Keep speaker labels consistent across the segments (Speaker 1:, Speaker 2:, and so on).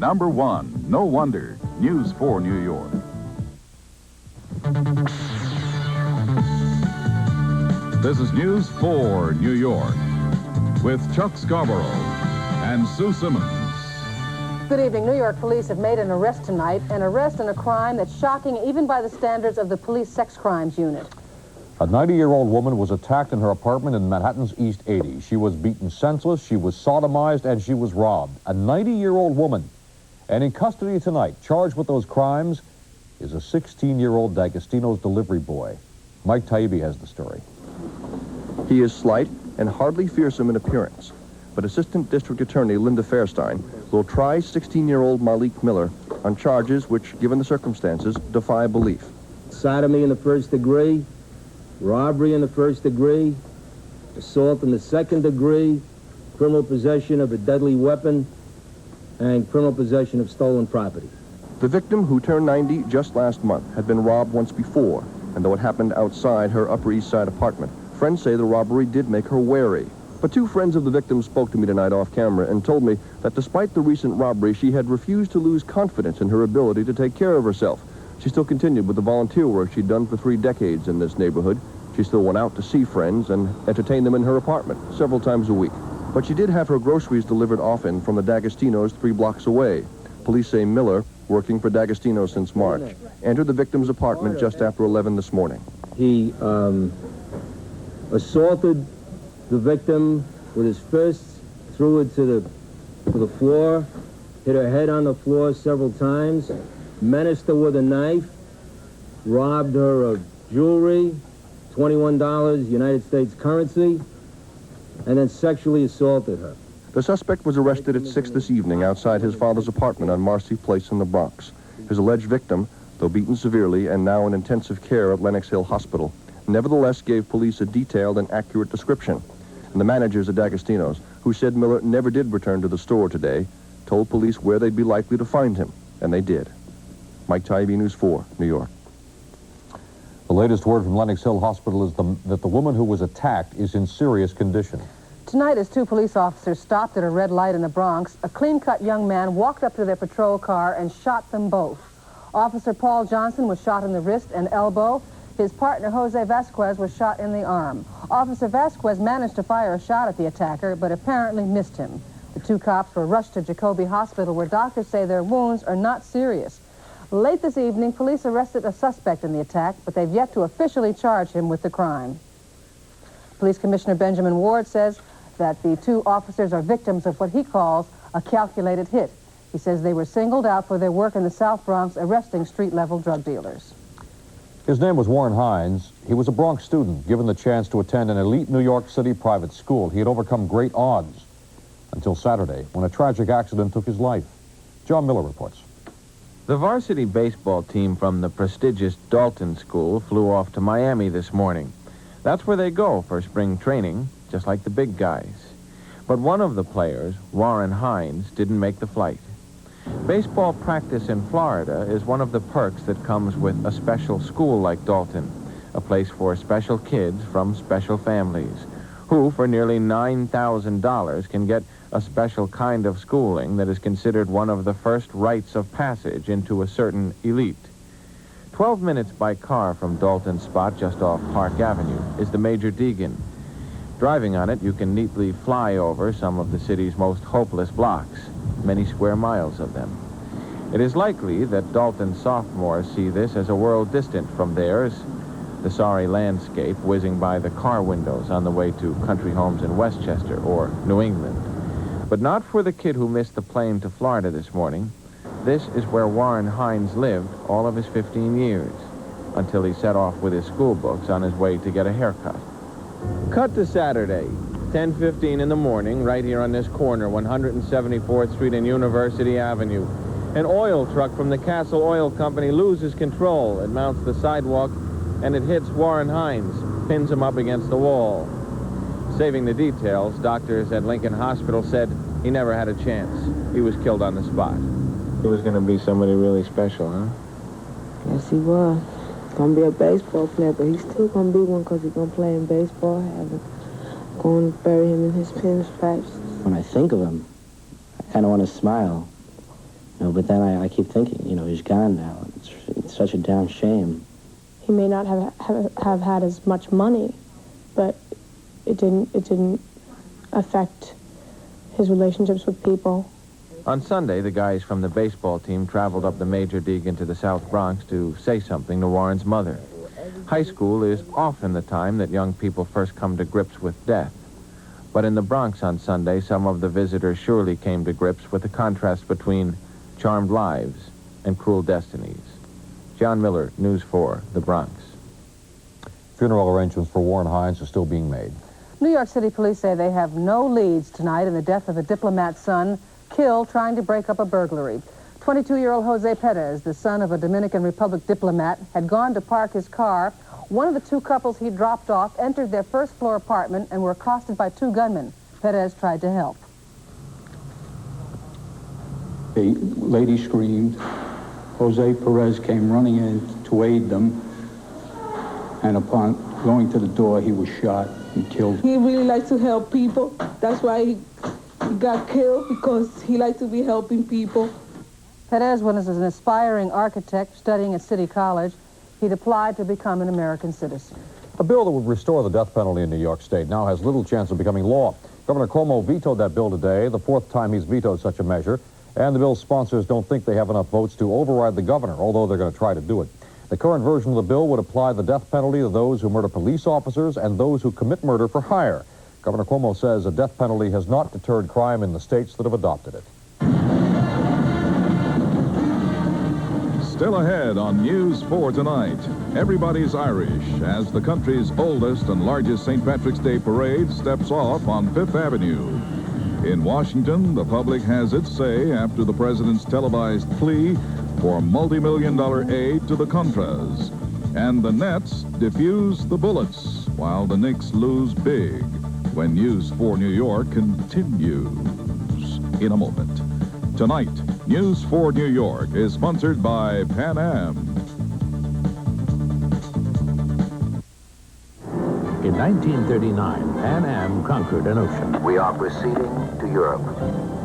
Speaker 1: Number 1, no wonder, News 4 New York. This is News 4 New York with Chuck Scarborough and Sue Simmons.
Speaker 2: Good evening. New York police have made an arrest tonight, an arrest in a crime that's shocking even by the standards of the police sex crimes unit.
Speaker 3: A 90-year-old woman was attacked in her apartment in Manhattan's East 80. She was beaten senseless, she was sodomized, and she was robbed. A 90-year-old woman. And in custody tonight, charged with those crimes, is a 16-year-old D'Agostino's delivery boy. Mike Taibbi has the story.
Speaker 4: He is slight and hardly fearsome in appearance, but Assistant District Attorney Linda Fairstein will try 16-year-old Malik Miller on charges which, given the circumstances, defy belief.
Speaker 5: Sodomy in the first degree, robbery in the first degree, assault in the second degree, criminal possession of a deadly weapon, and criminal possession of stolen property.
Speaker 4: The victim, who turned 90 just last month, had been robbed once before, and though it happened outside her Upper East Side apartment, friends say the robbery did make her wary. But two friends of the victim spoke to me tonight off camera and told me that despite the recent robbery, she had refused to lose confidence in her ability to take care of herself. She still continued with the volunteer work she'd done for 3 decades in this neighborhood. She still went out to see friends and entertain them in her apartment several times a week. But she did have her groceries delivered often from the D'Agostino's 3 blocks away. Police say Miller, working for D'Agostino since March, entered the victim's apartment just after 11 this morning.
Speaker 5: He assaulted the victim with his fists, threw her to the floor, hit her head on the floor several times, menaced her with a knife, robbed her of jewelry, $21 United States currency, and then sexually assaulted her.
Speaker 4: The suspect was arrested at 6 this evening outside his father's apartment on Marcy Place in the Bronx. His alleged victim, though beaten severely and now in intensive care at Lenox Hill Hospital, nevertheless gave police a detailed and accurate description. And the managers at D'Agostino's, who said Miller never did return to the store today, told police where they'd be likely to find him, and they did. Mike Taibbi, News 4, New York.
Speaker 3: The latest word from Lenox Hill Hospital is that the woman who was attacked is in serious condition.
Speaker 2: Tonight, as 2 police officers stopped at a red light in the Bronx, a clean-cut young man walked up to their patrol car and shot them both. Officer Paul Johnson was shot in the wrist and elbow. His partner, Jose Vasquez, was shot in the arm. Officer Vasquez managed to fire a shot at the attacker, but apparently missed him. The 2 cops were rushed to Jacoby Hospital, where doctors say their wounds are not serious. Late this evening, police arrested a suspect in the attack, but they've yet to officially charge him with the crime. Police Commissioner Benjamin Ward says that the 2 officers are victims of what he calls a calculated hit. He says they were singled out for their work in the South Bronx arresting street-level drug dealers.
Speaker 3: His name was Warren Hines. He was a Bronx student, given the chance to attend an elite New York City private school. He had overcome great odds until Saturday, when a tragic accident took his life. John Miller reports.
Speaker 6: The varsity baseball team from the prestigious Dalton School flew off to Miami this morning. That's where they go for spring training, just like the big guys. But one of the players, Warren Hines, didn't make the flight. Baseball practice in Florida is one of the perks that comes with a special school like Dalton, a place for special kids from special families, who, for nearly $9,000, can get a special kind of schooling that is considered one of the first rites of passage into a certain elite. 12 minutes by car from Dalton's spot just off Park Avenue is the Major Deegan. Driving on it, you can neatly fly over some of the city's most hopeless blocks, many square miles of them. It is likely that Dalton sophomores see this as a world distant from theirs, the sorry landscape whizzing by the car windows on the way to country homes in Westchester or New England. But not for the kid who missed the plane to Florida this morning. This is where Warren Hines lived all of his 15 years, until he set off with his school books on his way to get a haircut. Cut to Saturday, 10:15 in the morning, right here on this corner, 174th Street and University Avenue. An oil truck from the Castle Oil Company loses control. It mounts the sidewalk, and it hits Warren Hines, pins him up against the wall. Saving the details, doctors at Lincoln Hospital said he never had a chance. He was killed on the spot. He was going to be somebody really special, huh?
Speaker 7: Yes, he was. Going to be a baseball player, but he's still going to be one because he's going to play in baseball. Going to bury him in his pinstripes.
Speaker 8: When I think of him, I kind of want to smile. But then I keep thinking, he's gone now. It's such a damn shame.
Speaker 9: He may not have had as much money, but it didn't affect his relationships with people.
Speaker 6: On Sunday, the guys from the baseball team traveled up the Major League into the South Bronx to say something to Warren's mother. High school is often the time that young people first come to grips with death. But in the Bronx on Sunday, some of the visitors surely came to grips with the contrast between charmed lives and cruel destinies. John Miller, News 4, the Bronx.
Speaker 3: Funeral arrangements for Warren Hines are still being made.
Speaker 2: New York City police say they have no leads tonight in the death of a diplomat's son killed trying to break up a burglary. 22-year-old Jose Perez, the son of a Dominican Republic diplomat, had gone to park his car. One of the two couples he dropped off entered their first-floor apartment and were accosted by two gunmen. Perez tried to help.
Speaker 10: The lady screamed. Jose Perez came running in to aid them, and upon going to the door, he was shot and killed.
Speaker 11: He really likes to help people. That's why he got killed, because he liked to be helping people.
Speaker 2: Perez was an aspiring architect studying at City College. He'd applied to become an American citizen.
Speaker 3: A bill that would restore the death penalty in New York State now has little chance of becoming law. Governor Cuomo vetoed that bill today, the fourth time he's vetoed such a measure, and the bill's sponsors don't think they have enough votes to override the governor, although they're going to try to do it. The current version of the bill would apply the death penalty to those who murder police officers and those who commit murder for hire. Governor Cuomo says a death penalty has not deterred crime in the states that have adopted it.
Speaker 1: Still ahead on News 4 tonight, everybody's Irish as the country's oldest and largest St. Patrick's Day parade steps off on Fifth Avenue. In Washington, the public has its say after the president's televised plea for multi-million-dollar aid to the Contras. And the Nets diffuse the Bullets while the Knicks lose big when News 4 New York continues in a moment. Tonight, News 4 New York is sponsored by Pan Am.
Speaker 12: In 1939, Pan Am conquered an ocean.
Speaker 13: We are proceeding to Europe.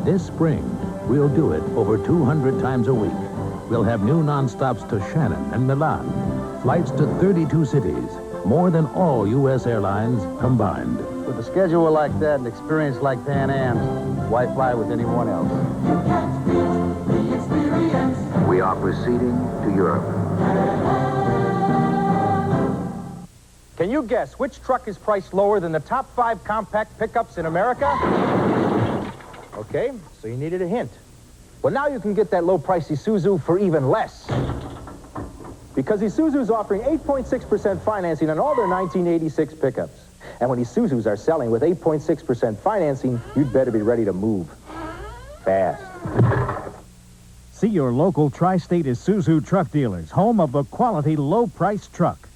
Speaker 12: This spring, we'll do it over 200 times a week. We'll have new nonstops to Shannon and Milan, flights to 32 cities, more than all U.S. airlines combined.
Speaker 14: With a schedule like that and experience like Pan Am's, why fly with anyone else?
Speaker 13: You can't beat the experience. We are proceeding to Europe.
Speaker 15: Can you guess which truck is priced lower than the top 5 compact pickups in America? Okay, so you needed a hint. Well, now you can get that low-price Isuzu for even less. Because Isuzu's offering 8.6% financing on all their 1986 pickups. And when Isuzus are selling with 8.6% financing, you'd better be ready to move fast.
Speaker 16: See your local tri-state Isuzu truck dealers, home of the quality low-price truck.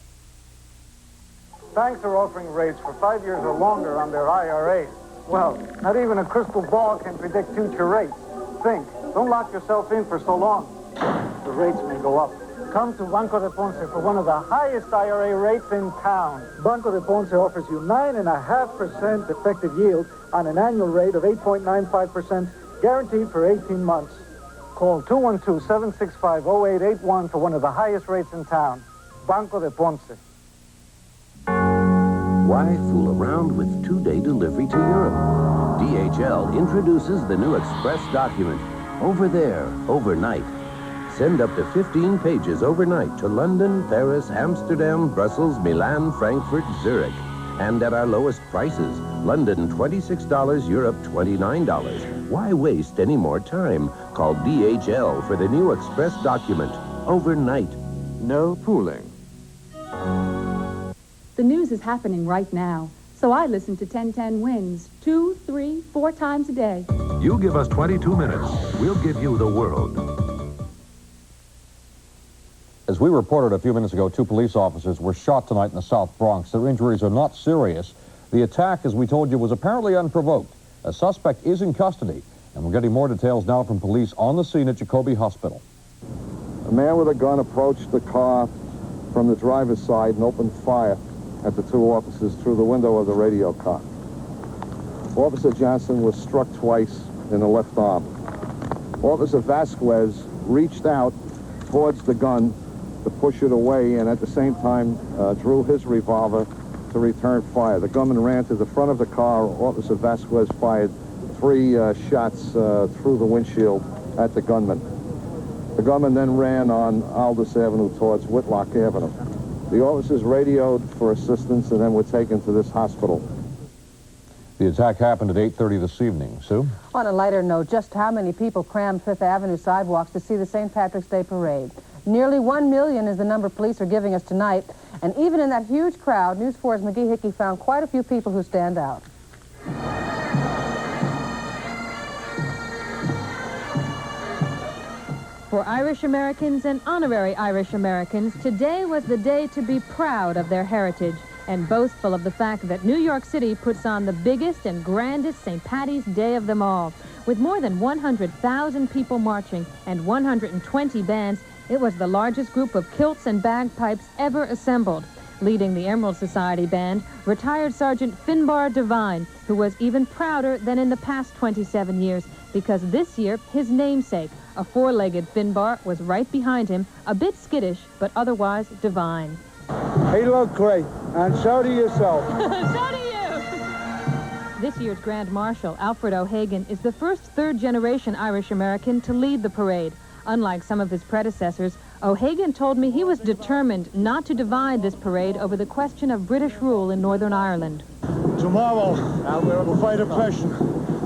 Speaker 17: Banks are offering rates for 5 years or longer on their IRAs. Well, not even a crystal ball can predict future rates. Think. Don't lock yourself in for so long. The rates may go up. Come to Banco de Ponce for one of the highest IRA rates in town. Banco de Ponce offers you 9.5% effective yield on an annual rate of 8.95% guaranteed for 18 months. Call 212-765-0881 for one of the highest rates in town. Banco de Ponce.
Speaker 18: Why fool around with 2-day delivery to Europe? DHL introduces the new Express document. Over there, overnight. Send up to 15 pages overnight to London, Paris, Amsterdam, Brussels, Milan, Frankfurt, Zurich. And at our lowest prices. London, $26, Europe, $29. Why waste any more time? Call DHL for the new Express document. Overnight.
Speaker 19: No fooling.
Speaker 20: The news is happening right now, so I listen to 1010 Wins 2, 3, 4 times a day.
Speaker 12: You give us 22 minutes, we'll give you the world.
Speaker 3: As we reported a few minutes ago, 2 police officers were shot tonight in the South Bronx. Their injuries are not serious. The attack, as we told you, was apparently unprovoked. A suspect is in custody, and we're getting more details now from police on the scene at Jacoby Hospital.
Speaker 4: A man with a gun approached the car from the driver's side and opened fire at the 2 officers through the window of the radio car. Officer Johnson was struck twice in the left arm.
Speaker 19: Officer Vasquez reached out towards the gun to push it away, and at the same time drew his revolver to return fire. The gunman ran to the front of the car. Officer Vasquez fired 3 shots through the windshield at the gunman. The gunman then ran on Aldous Avenue towards Whitlock Avenue. The officers radioed for assistance and then were taken to this hospital.
Speaker 3: The attack happened at 8:30 this evening. Sue?
Speaker 2: On a lighter note, just how many people crammed Fifth Avenue sidewalks to see the St. Patrick's Day parade? Nearly 1 million is the number police are giving us tonight. And even in that huge crowd, News 4's McGee Hickey found quite a few people who stand out.
Speaker 21: For Irish Americans and honorary Irish Americans, today was the day to be proud of their heritage and boastful of the fact that New York City puts on the biggest and grandest St. Patty's Day of them all. With more than 100,000 people marching and 120 bands, it was the largest group of kilts and bagpipes ever assembled. Leading the Emerald Society Band, retired Sergeant Finbar Devine, who was even prouder than in the past 27 years, because this year, his namesake, a 4-legged Finbar, was right behind him, a bit skittish, but otherwise divine.
Speaker 22: He looked great, and so do yourself.
Speaker 21: So do you! This year's Grand Marshal, Alfred O'Hagan, is the first third-generation Irish American to lead the parade. Unlike some of his predecessors, O'Hagan told me he was determined not to divide this parade over the question of British rule in Northern Ireland.
Speaker 22: Tomorrow, we'll fight oppression.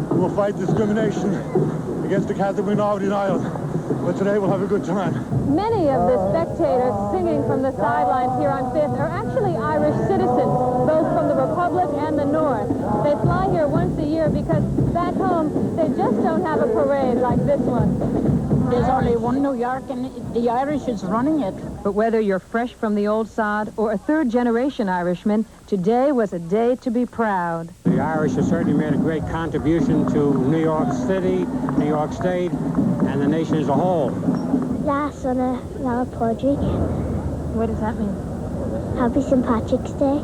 Speaker 22: We'll fight discrimination against the Catholic minority in Ireland. But today we'll have a good time.
Speaker 21: Many of the spectators singing from the sidelines here on 5th are actually Irish citizens, both from the Republic and the North. They fly here once a year because back home they just don't have a parade like this one.
Speaker 23: There's only one New York, and the Irish is running it.
Speaker 21: But whether you're fresh from the old sod or a third-generation Irishman, today was a day to be proud.
Speaker 24: The Irish have certainly made a great contribution to New York City, New York State, and the nation as a whole.
Speaker 25: Last summer, Podrick.
Speaker 21: What does that mean?
Speaker 25: Happy St. Patrick's Day.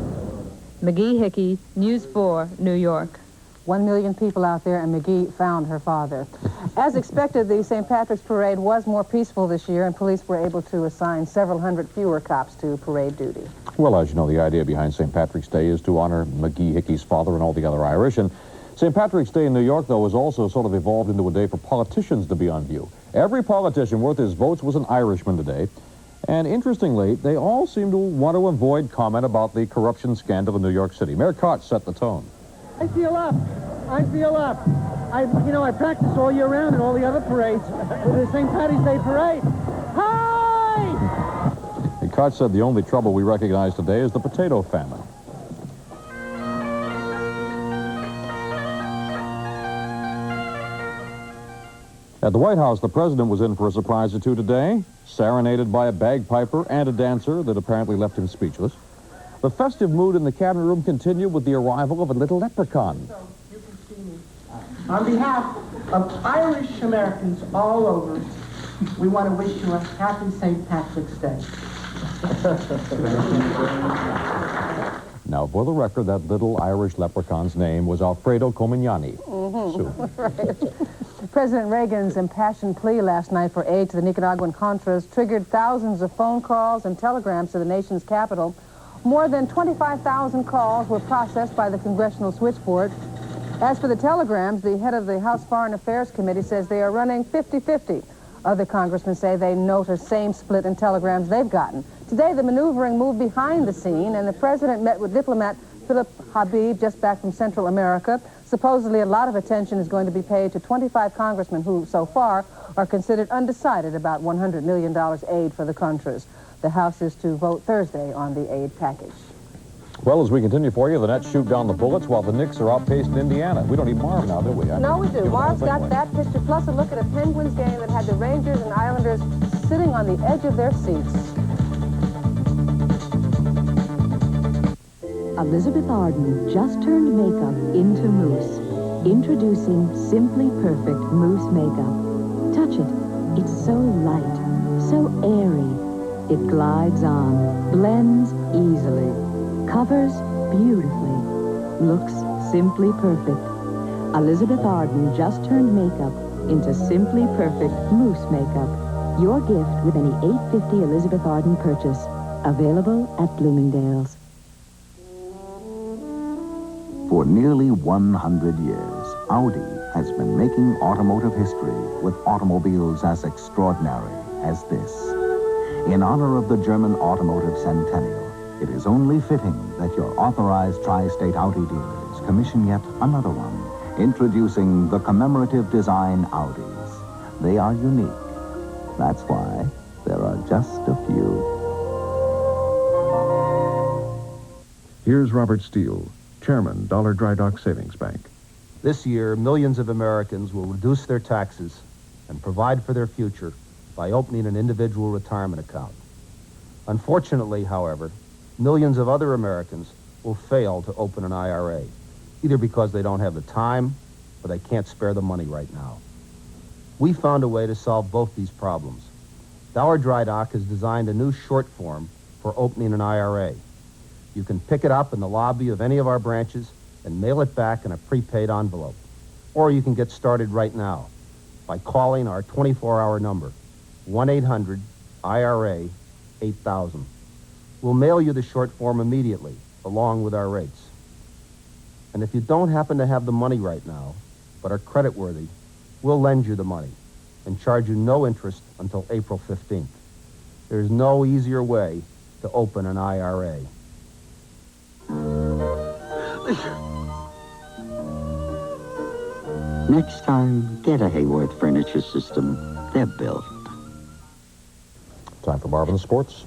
Speaker 21: McGee Hickey, News 4, New York.
Speaker 2: 1 million people out there, and McGee found her father. As expected, the St. Patrick's Parade was more peaceful this year, and police were able to assign several hundred fewer cops to parade duty.
Speaker 3: Well, as you know, the idea behind St. Patrick's Day is to honor McGee Hickey's father and all the other Irish. And St. Patrick's Day in New York, though, has also sort of evolved into a day for politicians to be on view. Every politician worth his votes was an Irishman today. And interestingly, they all seem to want to avoid comment about the corruption scandal in New York City. Mayor Koch set the tone.
Speaker 26: I feel up. I practice all year round in all the other parades for the St. Patty's Day parade. Hi!
Speaker 3: And Koch said the only trouble we recognize today is the potato famine. At the White House, the president was in for a surprise or two today, serenaded by a bagpiper and a dancer that apparently left him speechless. The festive mood in the cabinet room continued with the arrival of a little leprechaun.
Speaker 27: On behalf of Irish Americans all over, we want to wish you a happy St. Patrick's Day.
Speaker 3: Now, for the record, that little Irish leprechaun's name was Alfredo Comignani.
Speaker 2: Right. President Reagan's impassioned plea last night for aid to the Nicaraguan Contras triggered thousands of phone calls and telegrams to the nation's capital. More than 25,000 calls were processed by the Congressional Switchboard. As for the telegrams, the head of the House Foreign Affairs Committee says they are running 50-50. Other congressmen say they note a same split in telegrams they've gotten. Today, the maneuvering moved behind the scene, and the president met with diplomat Philip Habib, just back from Central America. Supposedly, a lot of attention is going to be paid to 25 congressmen who, so far, are considered undecided about $100 million aid for the Contras. The House is to vote Thursday on the aid package.
Speaker 3: Well, as we continue for you, the Nets shoot down the Bullets while the Knicks are outpacing Indiana. We don't need Marv now, do we?
Speaker 2: No, we do. Marv's got that picture, plus a look at a Penguins game that had the Rangers and Islanders sitting on the edge of their seats.
Speaker 28: Elizabeth Arden just turned makeup into mousse. Introducing Simply Perfect Mousse Makeup. Touch it. It's so light, so airy. It glides on, blends easily, covers beautifully, looks simply perfect. Elizabeth Arden just turned makeup into Simply Perfect Mousse Makeup. Your gift with any $8.50 Elizabeth Arden purchase. Available at Bloomingdale's.
Speaker 1: For nearly 100 years, Audi has been making automotive history with automobiles as extraordinary as this. In honor of the German automotive centennial, it is only fitting that your authorized tri-state Audi dealers commission yet another one, introducing the commemorative design Audis. They are unique. That's why there are just a few.
Speaker 4: Here's Robert Steele, Chairman, Dollar Dry Dock Savings Bank.
Speaker 14: This year, millions of Americans will reduce their taxes and provide for their future by opening an individual retirement account. Unfortunately, however, millions of other Americans will fail to open an IRA, either because they don't have the time or they can't spare the money right now. We found a way to solve both these problems. Dollar Dry Dock has designed a new short form for opening an IRA. You can pick it up in the lobby of any of our branches and mail it back in a prepaid envelope. Or you can get started right now by calling our 24-hour number, 1-800-IRA-8000. We'll mail you the short form immediately, along with our rates. And if you don't happen to have the money right now, but are creditworthy, we'll lend you the money and charge you no interest until April 15th. There's no easier way to open an IRA.
Speaker 5: Next time, get a Hayworth Furniture System. They're built.
Speaker 3: Time for Marv in sports.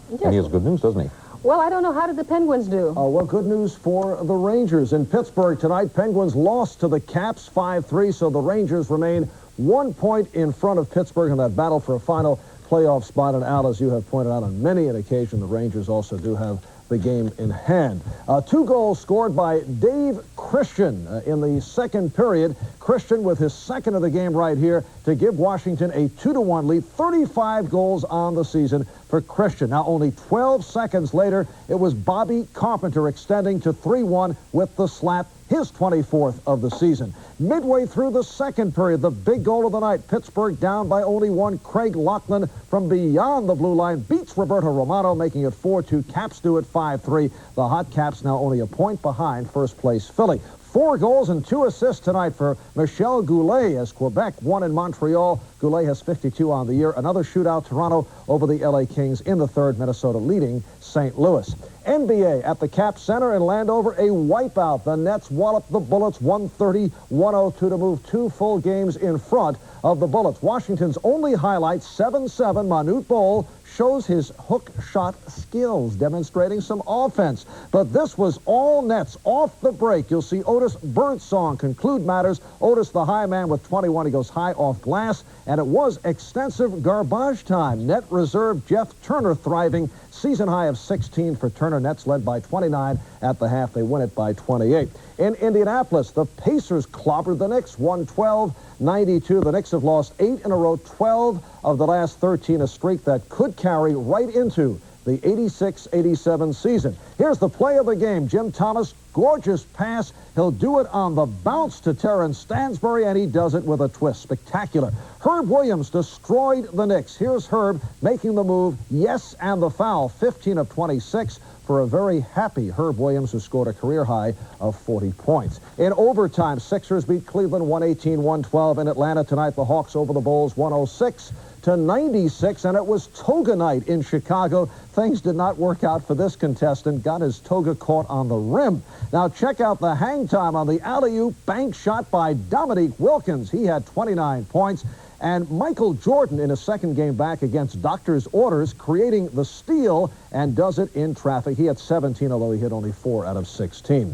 Speaker 2: Yes.
Speaker 3: And he has good news, doesn't he?
Speaker 2: Well, I don't know. How did the Penguins do?
Speaker 6: Well, good news for the Rangers. In Pittsburgh tonight, Penguins lost to the Caps 5-3, so the Rangers remain 1 point in front of Pittsburgh in that battle for a final playoff spot. And Al, as you have pointed out on many an occasion, the Rangers also do have the game in hand. 2 goals scored by Dave Christian in the second period. Christian with his second of the game right here to give Washington a 2-1 lead. 35 goals on the season for Christian. Now only 12 seconds later, it was Bobby Carpenter extending to 3-1 with the slap, his 24th of the season. Midway through the second period, the big goal of the night, Pittsburgh down by only 1. Craig Laughlin from beyond the blue line beats Roberto Romano, making it 4-2. Caps do it 5-3. The Hot Caps now only a point behind first place Philly. 4 goals and 2 assists tonight for Michel Goulet as Quebec won in Montreal. Goulet has 52 on the year. Another shootout, Toronto over the LA Kings in the third, Minnesota leading St. Louis. NBA at the Cap Center in Landover, a wipeout. The Nets wallop the Bullets 130-102 to move 2 full games in front of the Bullets. Washington's only highlight, 7-7, Manute Bol shows his hook shot skills, demonstrating some offense. But this was all Nets. Off the break, you'll see Otis Birdsong conclude matters. Otis, the high man, with 21. He goes high off glass, and it was extensive garbage time. Net reserve Jeff Turner thriving. Season high of 16 for Turner. Nets led by 29 at the half. They win it by 28. In Indianapolis, the Pacers clobbered the Knicks 112-92. The Knicks have lost 8 in a row, 12 of the last 13, a streak that could carry right into the 86-87 season. Here's the play of the game. Jim Thomas, gorgeous pass. He'll do it on the bounce to Terrence Stansbury, and he does it with a twist. Spectacular. Herb Williams destroyed the Knicks. Here's Herb making the move. Yes, and the foul. 15 of 26 for a very happy Herb Williams, who scored a career high of 40 points. In overtime, Sixers beat Cleveland 118-112. In Atlanta tonight, the Hawks over the Bulls 106-96, and it was toga night in Chicago. Things did not work out for this contestant. Got his toga caught on the rim. Now check out the hang time on the alley-oop bank shot by Dominique Wilkins. He had 29 points. And Michael Jordan, in his second game back against Doctor's Orders, creating the steal, and does it in traffic. He had 17, although he hit only 4 out of 16.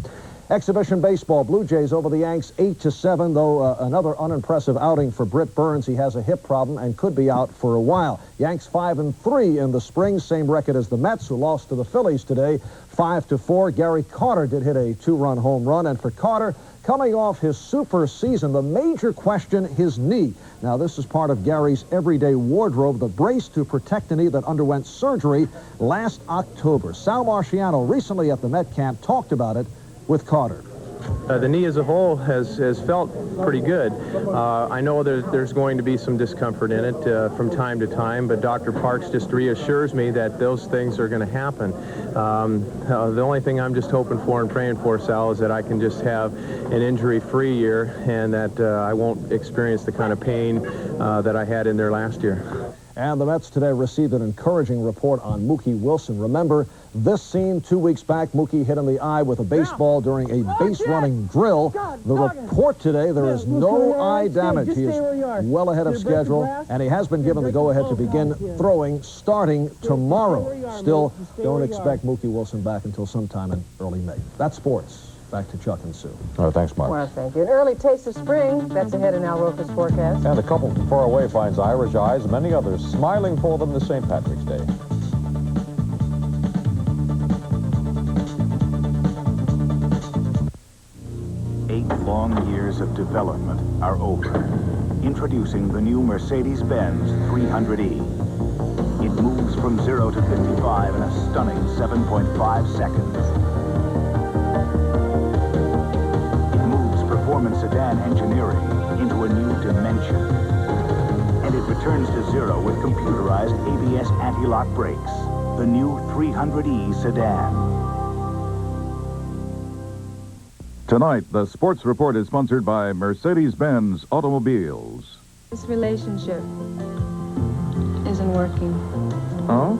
Speaker 6: Exhibition baseball, Blue Jays over the Yanks 8-7, though another unimpressive outing for Britt Burns. He has a hip problem and could be out for a while. Yanks 5-3 in the spring, same record as the Mets, who lost to the Phillies today 5-4. Gary Carter did hit a 2-run home run, and for Carter, coming off his super season, the major question, his knee. Now, this is part of Gary's everyday wardrobe, the brace to protect the knee that underwent surgery last October. Sal Marciano, recently at the Met camp, talked about it with Carter.
Speaker 7: The knee as a whole has felt pretty good. I know there's going to be some discomfort in it from time to time, but Dr. Parks just reassures me that those things are going to happen. The only thing I'm just hoping for and praying for, Sal, is that I can just have an injury-free year and that I won't experience the kind of pain that I had in there last year.
Speaker 6: And the Mets today received an encouraging report on Mookie Wilson. Remember this scene 2 weeks back? Mookie hit in the eye with a baseball during a base-running drill. The report today, there is no eye damage. He is well ahead of schedule, and he has been given the go-ahead to begin throwing starting tomorrow. Still, don't expect Mookie Wilson back until sometime in early May. That's sports. Back to Chuck and Sue.
Speaker 3: All right, thanks, Mark.
Speaker 2: Well, thank you. An early taste of spring. That's ahead in Al Roker's forecast.
Speaker 3: And a couple from far away finds Irish eyes, and many others smiling for them this St. Patrick's Day.
Speaker 8: Long years of development are over. Introducing the new Mercedes-Benz 300E. It moves from 0 to 55 in a stunning 7.5 seconds. It moves performance sedan engineering into a new dimension. And it returns to 0 with computerized ABS anti-lock brakes. The new 300E sedan.
Speaker 9: Tonight, the Sports Report is sponsored by Mercedes-Benz Automobiles.
Speaker 10: This relationship isn't working.
Speaker 9: Oh?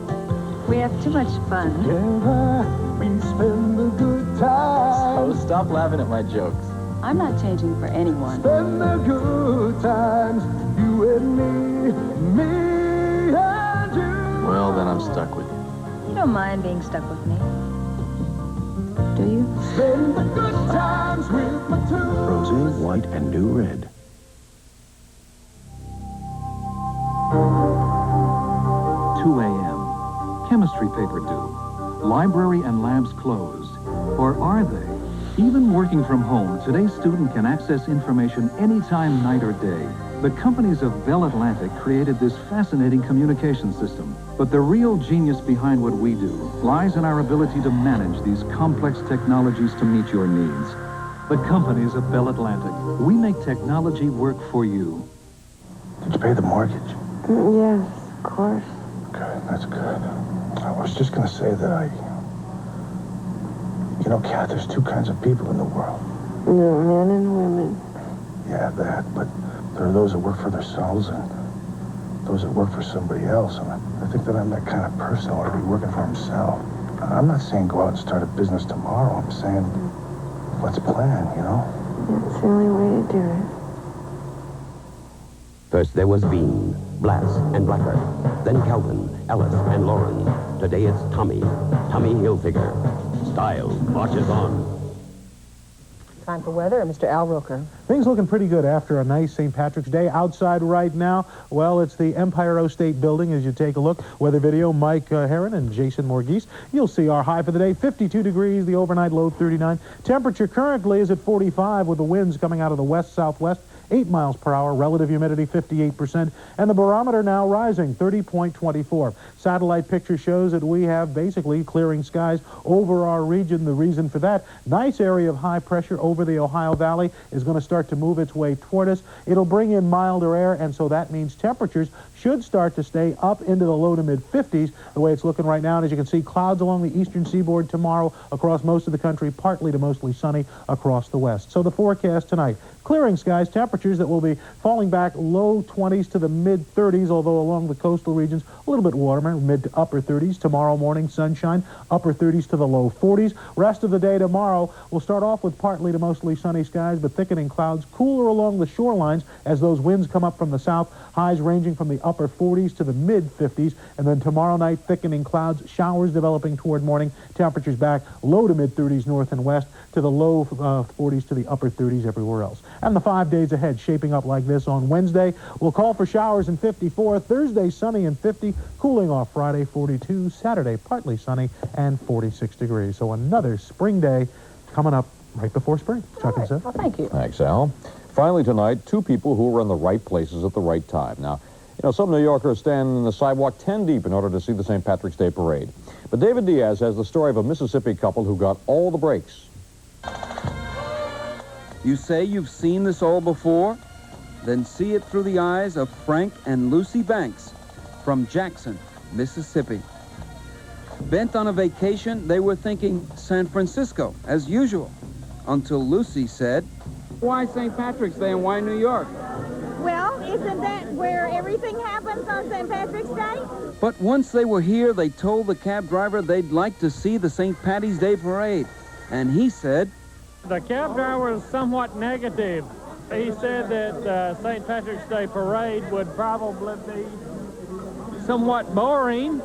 Speaker 10: We have too much fun.
Speaker 11: Together, we spend the good times.
Speaker 13: Oh, stop laughing at my jokes.
Speaker 10: I'm not changing for anyone.
Speaker 11: Spend the good times, you and me and you.
Speaker 13: Well, then I'm stuck with you.
Speaker 10: You don't mind being stuck with me, do you?
Speaker 11: Spend the good times with my two.
Speaker 18: Rosé, white, and new red.
Speaker 15: Chemistry paper due. Library and labs closed. Or are they? Even working from home, today's student can access information anytime, night or day. The companies of Bell Atlantic created this fascinating communication system. But the real genius behind what we do lies in our ability to manage these complex technologies to meet your needs. The companies of Bell Atlantic. We make technology work for you.
Speaker 16: Did you pay the mortgage?
Speaker 10: Yes, of course.
Speaker 16: Good, that's good. I was just going to say that You know, Kat, there's two kinds of people in the world.
Speaker 10: Men and women.
Speaker 16: Yeah, that, but there are those that work for themselves and those that work for somebody else. And I think that I'm that kind of person who ought to be working for himself. I'm not saying go out and start a business tomorrow. I'm saying, let's plan, you know?
Speaker 10: That's the only way to do it.
Speaker 29: First there was Bean, Blass, and Blacker. Then Calvin, Ellis, and Lauren. Today it's Tommy Hilfiger. Style marches on.
Speaker 2: Time for weather, Mr. Al Roker.
Speaker 30: Things looking pretty good after a nice St. Patrick's Day. Outside right now, well, it's the Empire O State Building as you take a look. Weather video, Mike Herron and Jason Morgese. You'll see our high for the day, 52 degrees, the overnight low 39. Temperature currently is at 45 with the winds coming out of the west-southwest. 8 miles per hour, relative humidity 58%, and the barometer now rising 30.24. Satellite picture shows that we have basically clearing skies over our region. The reason for that, nice area of high pressure over the Ohio Valley is going to start to move its way toward us. It'll bring in milder air, and so that means temperatures should start to stay up into the low to mid-50s, the way it's looking right now. And as you can see, clouds along the eastern seaboard tomorrow across most of the country, partly to mostly sunny across the west. So the forecast tonight, clearing skies, temperatures that will be falling back low 20s to the mid-30s, although along the coastal regions, a little bit warmer, mid to upper 30s. Tomorrow morning, sunshine, upper 30s to the low 40s. Rest of the day tomorrow, we'll start off with partly to mostly sunny skies, but thickening clouds, cooler along the shorelines as those winds come up from the south, highs ranging from the upper 40s to the mid-50s, and then tomorrow night, thickening clouds, showers developing toward morning, temperatures back low to mid-30s north and west, to the low 40s to the upper 30s everywhere else. And the 5 days ahead shaping up like this on Wednesday. We'll call for showers in 54, Thursday sunny and 50, cooling off Friday 42, Saturday partly sunny and 46 degrees. So another spring day coming up right before spring. Chuck and Seth.
Speaker 2: Well, thank you.
Speaker 3: Thanks, Al. Finally tonight, two people who were in the right places at the right time. Now, you know, some New Yorkers stand in the sidewalk 10 deep in order to see the St. Patrick's Day parade. But David Diaz has the story of a Mississippi couple who got all the breaks.
Speaker 12: You say you've seen this all before? Then see it through the eyes of Frank and Lucy Banks from Jackson, Mississippi. Bent on a vacation, they were thinking San Francisco, as usual, until Lucy said, "Why St. Patrick's Day and why New York?"
Speaker 17: Well, isn't that where everything happens on St. Patrick's Day?
Speaker 12: But once they were here, they told the cab driver they'd like to see the St. Patty's Day parade. And he said,
Speaker 19: the cab driver was somewhat negative. He said that the St. Patrick's Day parade would probably be somewhat boring,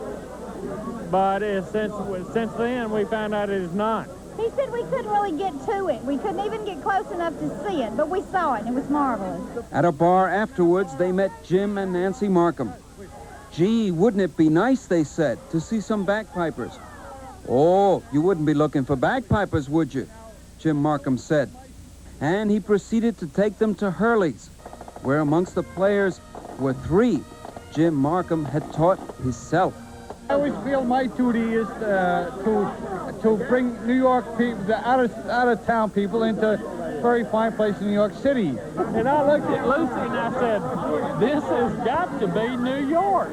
Speaker 19: but since then we found out it is not.
Speaker 17: He said we couldn't really get to it. We couldn't even get close enough to see it, but we saw it, and it was marvelous.
Speaker 12: At a bar afterwards, they met Jim and Nancy Markham. Gee, wouldn't it be nice, they said, to see some bagpipers. Oh, you wouldn't be looking for bagpipers, would you? Jim Markham said. And he proceeded to take them to Hurley's, where amongst the players were 3 Jim Markham had taught himself.
Speaker 20: I always feel my duty is to bring New York people, the out of town people, into a very fine place in New York City.
Speaker 19: And I looked at Lucy and I said, this has got to be New York.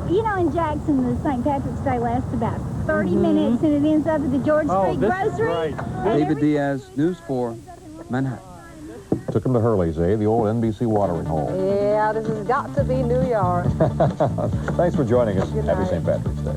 Speaker 17: You know, in Jackson, the St. Patrick's Day lasts about 30 minutes, and it ends up at the George Street Grocery.
Speaker 12: David Diaz, News 4, Manhattan.
Speaker 3: Took him to Hurley's, eh? The old NBC watering hole.
Speaker 2: Yeah, this has got to be New York.
Speaker 3: Thanks for joining us. Happy St. Patrick's Day.